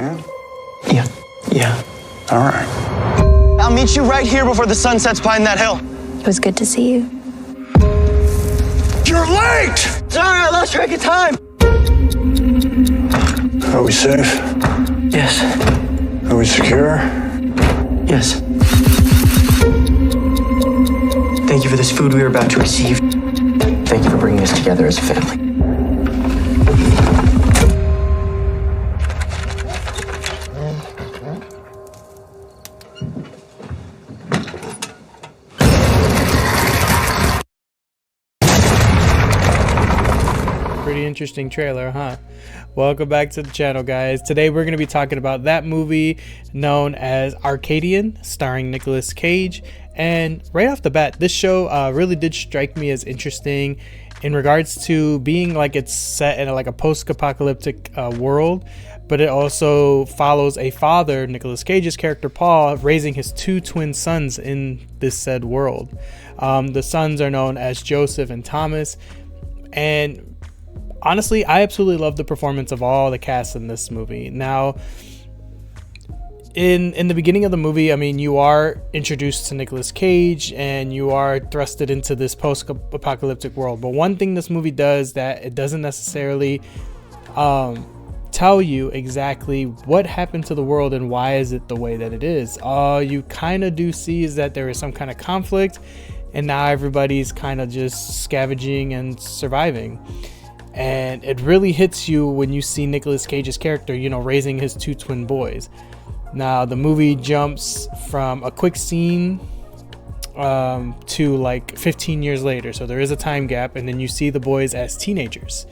man? Yeah. All right. I'll meet you right here before the sun sets behind that hill. It was good to see you. You're late! Sorry, I lost track of time. Are we safe? Yes. Are we secure? Yes. Thank you for this food we are about to receive. Thank you for bringing us together as a family. Pretty interesting trailer, huh? Welcome back to the channel, guys. Today we're going to be talking about that movie known as Arcadian, starring Nicolas Cage. And right off the bat, this show really did strike me as interesting in regards to being like it's set in a post-apocalyptic world, but it also follows a father, Nicolas Cage's character Paul, raising his two twin sons in this said world. The sons are known as Joseph and Thomas, and honestly, I absolutely love the performance of all the cast in this movie. Now, in the beginning of the movie, I mean, you are introduced to Nicolas Cage and you are thrusted into this post-apocalyptic world. But one thing this movie does that it doesn't necessarily tell you exactly what happened to the world and why is it the way that it is. All you kind of do see is that there is some kind of conflict and now everybody's kind of just scavenging and surviving. And it really hits you when you see Nicolas Cage's character, you know, raising his two twin boys. Now, the movie jumps from a quick scene to like 15 years later. So there is a time gap, and then you see the boys as teenagers.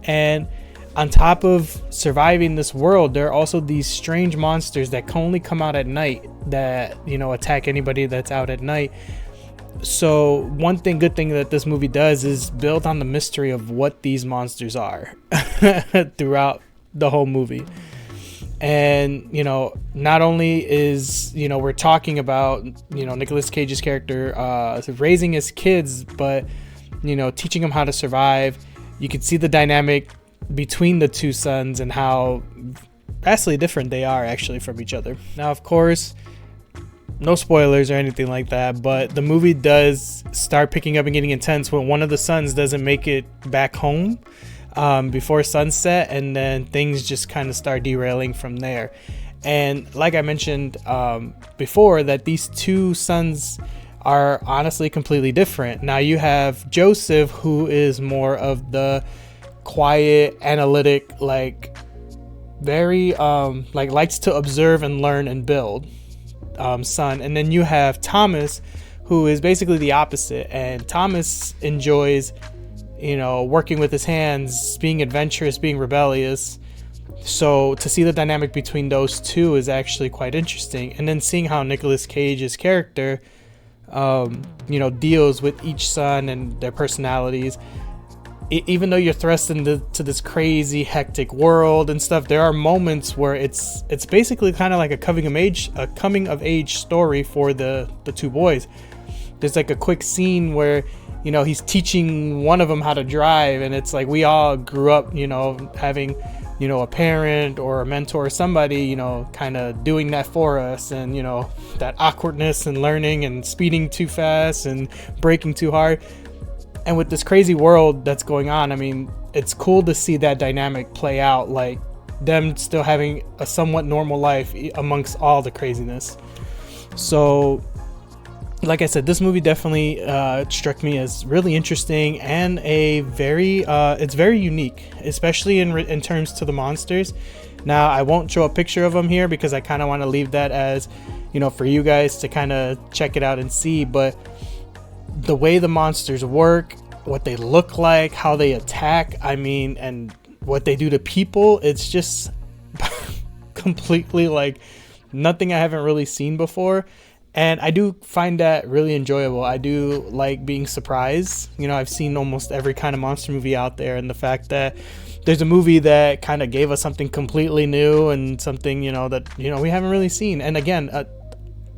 And on top of surviving this world, there are also these strange monsters that can only come out at night that, you know, attack anybody that's out at night. So one good thing that this movie does is build on the mystery of what these monsters are throughout the whole movie. And, you know, not only is, you know, we're talking about, you know, Nicolas Cage's character raising his kids, but, you know, teaching them how to survive. You can see the dynamic between the two sons and how vastly different they are actually from each other. Now, of course, no spoilers or anything like that, but the movie does start picking up and getting intense when one of the sons doesn't make it back home before sunset, and then things just kind of start derailing from there. And like I mentioned before, that these two sons are honestly completely different. Now you have Joseph, who is more of the quiet, analytic, like very likes to observe and learn and build son. And then you have Thomas, who is basically the opposite, and Thomas enjoys, you know, working with his hands, being adventurous, being rebellious. So to see the dynamic between those two is actually quite interesting. And then seeing how Nicolas Cage's character you know, deals with each son and their personalities. Even though you're thrust into this crazy hectic world and stuff, there are moments where it's basically kind of like a coming of age story for the two boys. There's like a quick scene where, you know, he's teaching one of them how to drive, and it's like we all grew up, you know, having, you know, a parent or a mentor or somebody, you know, kind of doing that for us, and, you know, that awkwardness and learning and speeding too fast and braking too hard. And with this crazy world that's going on, I mean, it's cool to see that dynamic play out, like them still having a somewhat normal life amongst all the craziness. So, like I said, this movie definitely struck me as really interesting and it's very unique, especially in terms to the monsters. Now, I won't show a picture of them here because I kind of want to leave that as, you know, for you guys to kind of check it out and see. But the way the monsters work, what they look like, how they attack, I mean, and what they do to people, it's just completely like nothing I haven't really seen before. And I do find that really enjoyable. I do like being surprised. You know, I've seen almost every kind of monster movie out there, and the fact that there's a movie that kind of gave us something completely new and something, you know, that, you know, we haven't really seen. And again,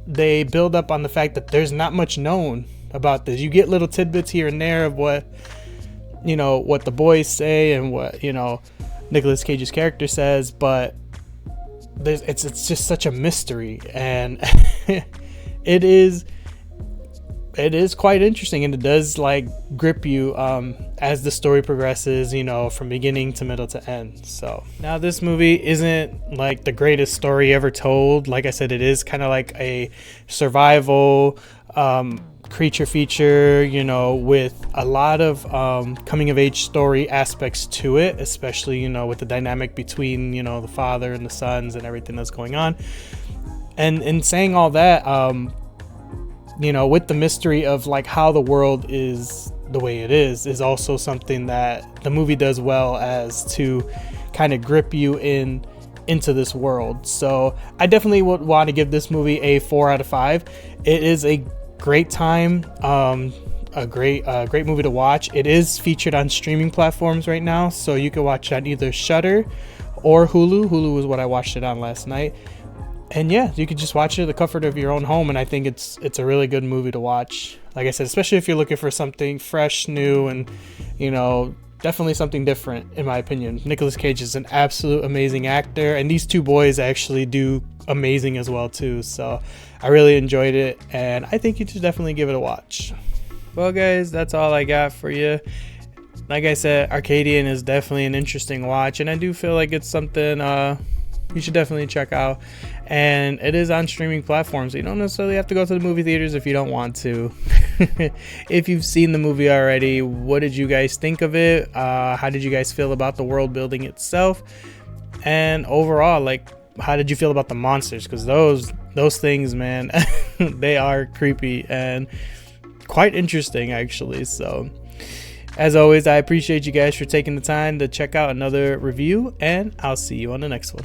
they build up on the fact that there's not much known about this. You get little tidbits here and there of what, you know, what the boys say and what, you know, Nicolas Cage's character says, but it's just such a mystery, and it is quite interesting, and it does like grip you as the story progresses, you know, from beginning to middle to end. So now this movie isn't like the greatest story ever told. Like I said, it is kind of like a survival creature feature, you know, with a lot of coming of age story aspects to it, especially, you know, with the dynamic between, you know, the father and the sons and everything that's going on. And in saying all that, you know, with the mystery of like how the world is the way it is also something that the movie does well as to kind of grip you into this world. So I definitely would want to give this movie a 4 out of 5. It is a great time, a great movie to watch. It is featured on streaming platforms right now, so you can watch it on either Shudder or Hulu. Hulu is what I watched it on last night. And yeah, you can just watch it at the comfort of your own home, and I think it's a really good movie to watch. Like I said, especially if you're looking for something fresh, new, and, you know, definitely something different, in my opinion. Nicolas Cage is an absolute amazing actor, and these two boys actually do amazing as well too. So I really enjoyed it, and I think you should definitely give it a watch. Well guys, that's all I got for you. Like I said, Arcadian is definitely an interesting watch, and I do feel like it's something you should definitely check out. And it is on streaming platforms. You don't necessarily have to go to the movie theaters if you don't want to. If you've seen the movie already, what did you guys think of it? How did you guys feel about the world building itself? And overall, like, how did you feel about the monsters? Because those things, man, they are creepy and quite interesting actually. So as always, I appreciate you guys for taking the time to check out another review, and I'll see you on the next one.